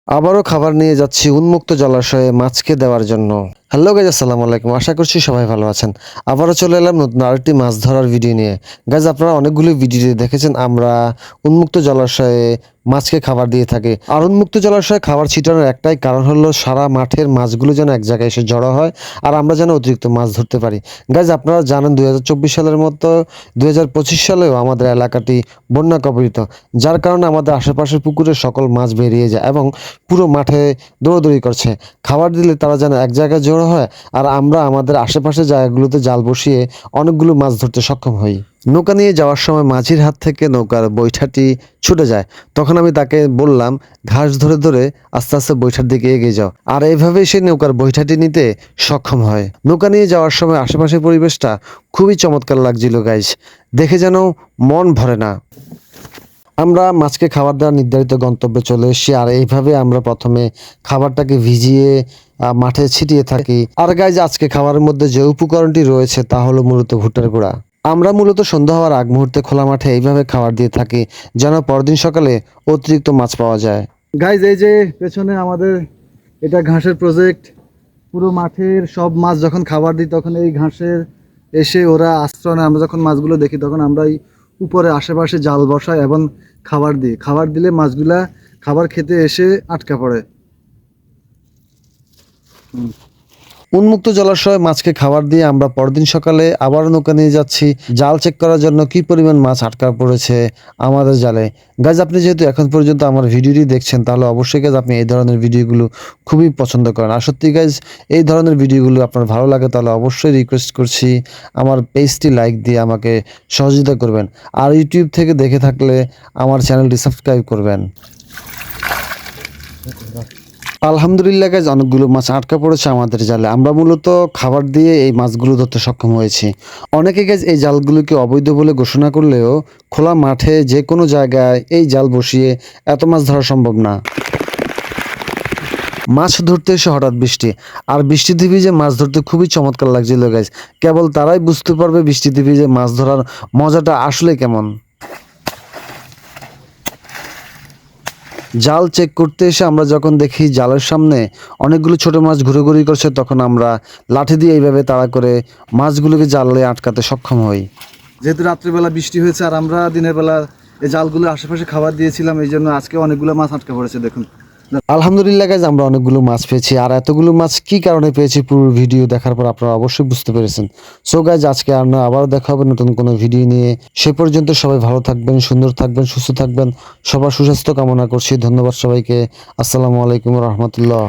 আবারও খাবার নিয়ে যাচ্ছি উন্মুক্ত জলাশয়ে মাছকে দেওয়ার জন্য। হ্যালো গাইজ, আসসালামু আলাইকুম। আশা করছি সবাই ভালো আছেন। আবারও চলে এলাম নতুন আরেকটি মাছ ধরার ভিডিও নিয়ে। গাইজ, আপনারা অনেকগুলো ভিডিও দেখেছেন আমরা উন্মুক্ত জলাশয়ে মাছকে খাবার দিয়ে থাকি। আর উন্মুক্ত জলাশয়ে খাবার ছিটানোর একটাই কারণ হলো সারা মাঠের মাছগুলো যেন এক জায়গায় এসে জড়ো হয় আর আমরা যেন অতিরিক্ত মাছ ধরতে পারি। গাইজ, আপনারা জানেন 2024 সালের মতো 2025 সালেও আমাদের এলাকাটি বন্যা কবলিত, যার কারণে আমাদের আশেপাশের পুকুরের সকল মাছ বেরিয়ে যায় এবং পুরো মাঠে দৌড়াদৌড়ি করছে। খাবার দিলে তারা যেন এক জায়গায় জড়ো হয় আর আমরা আমাদের আশেপাশের জায়গাগুলোতে জাল বসিয়ে অনেকগুলো মাছ ধরতে সক্ষম হই। নৌকা নিয়ে যাওয়ার সময় মাঝির হাত থেকে নৌকার বৈঠাটি ছুটে যায়। তখন আমি তাকে বললাম, ঘাস ধরে ধরে আস্তে আস্তে বৈঠার দিকে এগিয়ে যাও। আর এইভাবেই সে নৌকার বৈঠাটি নিতে সক্ষম হয়। নৌকা নিয়ে যাওয়ার সময় আশেপাশের পরিবেশটা খুবই চমৎকার লাগছিল গাইস, দেখে যেন মন ভরে না। আমরা মাছকে খাবার দেওয়ার নির্ধারিত গন্তব্যে চলে এসেছি আর এইভাবে আমরা প্রথমে খাবারটাকে ভিজিয়ে মাঠে ছিটিয়ে থাকি। আর গাইজ, আজকে খাবারের মধ্যে যে উপকরণটি রয়েছে তা হলো মূলত ভুট্টার গুঁড়া। আমরা মূলত সন্ধ্যা হওয়ার আগ মুহূর্তে খোলা মাঠে এইভাবে খাবার দিয়ে থাকি যেন পরদিন সকালে অতিরিক্ত মাছ পাওয়া যায়। গাইজ, এই যে পেছনে আমাদের এটা ঘাসের প্রজেক্ট। পুরো মাঠের সব মাছ যখন খাবার দিই তখন এই ঘাসের এসে ওরা আশ্রয় নেয়। আমরা যখন মাছগুলো দেখি তখন আমরা উপরে আশেপাশে জাল বসাই এবং খাবার দিই। খাবার দিলে মাছগুলা খাবার খেতে এসে আটকা পড়ে। উন্মুক্ত জলাশয়ে মাছকে খাবার দিয়ে আমরা পরদিন সকালে আবার নৌকা নিয়ে যাচ্ছি জাল চেক করার জন্য কি পরিমাণ মাছ আটকা পড়েছে আমাদের জালে। গাইজ, আপনি যেহেতু এখন পর্যন্ত আমার ভিডিওটি দেখছেন তাহলে অবশ্যই গাইজ আপনি এই ধরনের ভিডিওগুলো খুবই পছন্দ করেন। আর সত্যি গাইজ, এই ধরনের ভিডিওগুলো আপনার ভালো লাগে তাহলে অবশ্যই রিকোয়েস্ট করছি আমার পেজটি লাইক দিয়ে আমাকে সহযোগিতা করবেন। আর ইউটিউব থেকে দেখে থাকলে আমার চ্যানেলটি সাবস্ক্রাইব করবেন। আলহামদুলিল্লাহ গাইজ, অনেকগুলো মাছ আটকা পড়েছে আমাদের জালে। আমরা মূলত খাবার দিয়ে এই মাছগুলো ধরতে সক্ষম হয়েছি। অনেকে গাইজ এই জালগুলোকে অবৈধ বলে ঘোষণা করলেও খোলা মাঠে যে কোনো জায়গায় এই জাল বসিয়ে এত মাছ ধরা সম্ভব না। মাছ ধরতে এসে হঠাৎ বৃষ্টি, আর বৃষ্টিতে ভিজে মাছ ধরতে খুবই চমৎকার লাগছিল গাইজ। কেবল তারাই বুঝতে পারবে বৃষ্টিতে ভিজে মাছ ধরার মজাটা আসলে কেমন। জাল চেক করতে এসে আমরা যখন দেখি জালের সামনে অনেকগুলো ছোট মাছ ঘুরোঘুরি করছে তখন আমরা লাঠি দিয়ে এইভাবে তাড়া করে মাছগুলোকে জালে আটকাতে সক্ষম হই। যেহেতু রাত্রিবেলা বৃষ্টি হয়েছে আর আমরা দিনের বেলা এই জালগুলো আশেপাশে খাবার দিয়েছিলাম, এই জন্য আজকে অনেকগুলো মাছ আটকা পড়েছে। দেখুন, আলহামদুলিল্লাহ গাইজ, আমরা অনেকগুলো মাছ পেয়েছি। আর এতগুলো মাছ কি কারণে পেয়েছি পুরো ভিডিও দেখার পর আপনারা অবশ্যই বুঝতে পেরেছেন। সো গাইজ, আজকে আমরা আবার দেখা হবে নতুন কোনো ভিডিও নিয়ে। সে পর্যন্ত সবাই ভালো থাকবেন, সুন্দর থাকবেন, সুস্থ থাকবেন। সবার সুস্বাস্থ্য কামনা করছি। ধন্যবাদ সবাইকে। আসসালামু আলাইকুম রহমতুল্লাহ।